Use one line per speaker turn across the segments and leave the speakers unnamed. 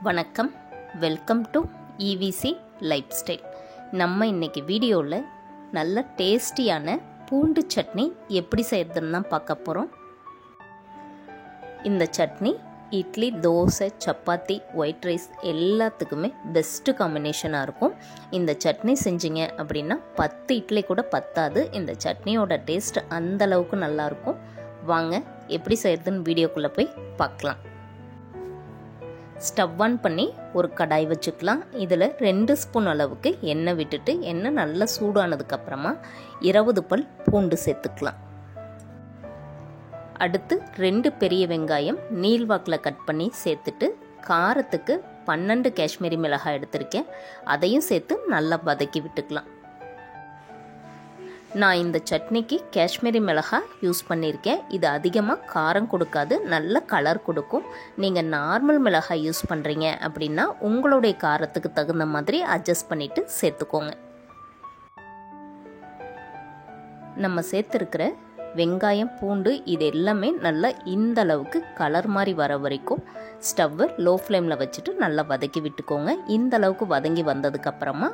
வணக்கம், welcome to EVC life style. நம்ம இன்னைக்கு வீடியோவில் நல்ல டேஸ்டியான பூண்டு சட்னி எப்படி செய்யறதுன்னு தான் பார்க்க போகிறோம். இந்த சட்னி இட்லி, தோசை, சப்பாத்தி, ஒயிட் ரைஸ் எல்லாத்துக்குமே பெஸ்ட்டு காம்பினேஷனாக இருக்கும். இந்த சட்னி செஞ்சிங்க அப்படின்னா 10 இட்லி கூட பத்தாது. இந்த சட்னியோட டேஸ்ட் அந்தளவுக்கு நல்லாயிருக்கும். வாங்க எப்படி செய்யறதுன்னு வீடியோக்குள்ளே போய் பார்க்கலாம். ஸ்டவ் ஆன் பண்ணி ஒரு கடாய் வச்சுக்கலாம். இதில் 2 ஸ்பூன் அளவுக்கு எண்ணெய் விட்டுட்டு எண்ணெய் நல்லா சூடானதுக்கப்புறமா 20 பல் பூண்டு சேர்த்துக்கலாம். அடுத்து 2 பெரிய வெங்காயம் நீள்வாக்கில் கட் பண்ணி சேர்த்துட்டு காரத்துக்கு 12 காஷ்மீரி மிளகாய் எடுத்திருக்கேன். அதையும் சேர்த்து நல்லா வதக்கி விட்டுக்கலாம். நான் இந்த சட்னிக்கு காஷ்மீரி மிளகாய் யூஸ் பண்ணியிருக்கேன். இது அதிகமாக காரம் கொடுக்காது, நல்ல கலர் கொடுக்கும். நீங்கள் நார்மல் மிளகாய் யூஸ் பண்ணுறீங்க அப்படின்னா உங்களுடைய காரத்துக்கு தகுந்த மாதிரி அட்ஜஸ்ட் பண்ணிவிட்டு சேர்த்துக்கோங்க. நம்ம சேர்த்துருக்கிற வெங்காயம், பூண்டு இது எல்லாமே நல்லா இந்த அளவுக்கு கலர் மாதிரி வர வரைக்கும் ஸ்டவ்வை லோ ஃப்ளேமில் வச்சுட்டு நல்லா வதக்கி விட்டுக்கோங்க. இந்த அளவுக்கு வதங்கி வந்ததுக்கப்புறமா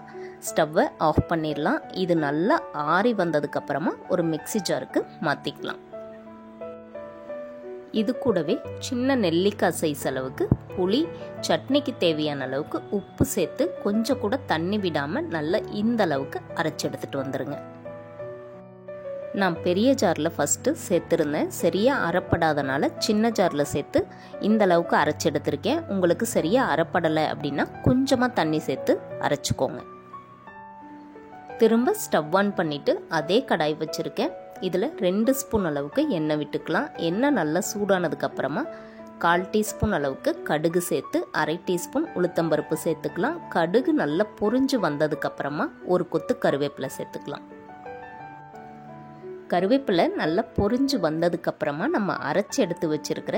ஸ்டவ்வை ஆஃப் பண்ணிடலாம். இது நல்லா ஆறி வந்ததுக்கப்புறமா ஒரு மிக்ஸி ஜாருக்கு மாற்றிக்கலாம். இது கூடவே சின்ன நெல்லிக்காய் சைஸ் அளவுக்கு புளி, சட்னிக்கு தேவையான அளவுக்கு உப்பு சேர்த்து கொஞ்சம் கூட தண்ணி விடாமல் நல்லா இந்த அளவுக்கு அரைச்சி எடுத்துகிட்டு வந்துடுங்க. நான் பெரிய ஜாரில் ஃபஸ்ட்டு சேர்த்துருந்தேன். சரியாக அரைப்படாதனால சின்ன ஜாரில் சேர்த்து இந்த அளவுக்கு அரைச்சி எடுத்திருக்கேன். உங்களுக்கு சரியாக அரைப்படலை அப்படின்னா கொஞ்சமாக தண்ணி சேர்த்து அரைச்சிக்கோங்க. திரும்ப ஸ்டவ் ஆன் பண்ணிவிட்டு அதே கடாய் வச்சுருக்கேன். இதில் 2 ஸ்பூன் அளவுக்கு எண்ணெய் விட்டுக்கலாம். எண்ணெய் நல்லா சூடானதுக்கப்புறமா 1/4 டீஸ்பூன் அளவுக்கு கடுகு சேர்த்து 1/2 டீஸ்பூன் உளுத்தம்பருப்பு சேர்த்துக்கலாம். கடுகு நல்லா பொரிஞ்சு வந்ததுக்கப்புறமா ஒரு கொத்து கருவேப்பிலை சேர்த்துக்கலாம். கருவேப்பிலை நல்லா பொரிஞ்சு வந்ததுக்கப்புறமா நம்ம அரைச்சி எடுத்து வச்சிருக்கிற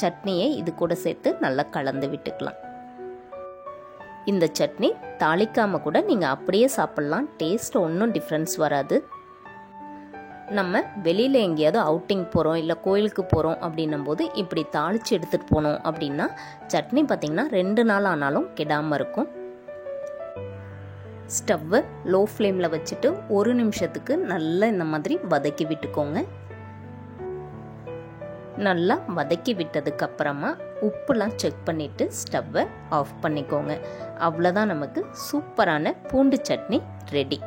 சட்னியை இது கூட சேர்த்து நல்லா கலந்து விட்டுக்கலாம். இந்த சட்னி தாளிக்காமல் கூட நீங்கள் அப்படியே சாப்பிட்லாம். டேஸ்ட் ஒன்றும் டிஃப்ரென்ஸ் வராது. நம்ம வெளியில் எங்கேயாவது அவுட்டிங் போகிறோம் இல்லை கோயிலுக்கு போகிறோம் அப்படின்னும் போது இப்படி தாளித்து எடுத்துகிட்டு போனோம் அப்படின்னா சட்னி பார்த்திங்கன்னா 2 நாள் ஆனாலும் கெடாமல் இருக்கும். ஸ்டவ்வை லோ ஃப்ளேமில் வச்சுட்டு 1 நிமிஷத்துக்கு நல்லா இந்த மாதிரி வதக்கி விட்டுக்கோங்க. நல்லா வதக்கி விட்டதுக்கப்புறமா உப்புலாம் செக் பண்ணிவிட்டு ஸ்டவ்வை ஆஃப் பண்ணிக்கோங்க. அவ்வளோதான், நமக்கு சூப்பரான பூண்டு சட்னி ரெடி.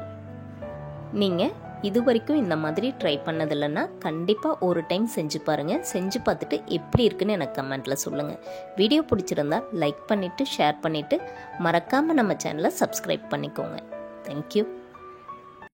நீங்கள் இது வரைக்கும் இந்த மாதிரி ட்ரை பண்ணதில்லைன்னா கண்டிப்பாக ஒரு டைம் செஞ்சு பாருங்கள். செஞ்சு பார்த்துட்டு எப்படி இருக்குன்னு எனக்கு கமெண்ட்டில் சொல்லுங்கள். வீடியோ பிடிச்சிருந்தா லைக் பண்ணிவிட்டு ஷேர் பண்ணிவிட்டு மறக்காமல் நம்ம சேனலை சப்ஸ்கிரைப் பண்ணிக்கோங்க. தேங்க்யூ.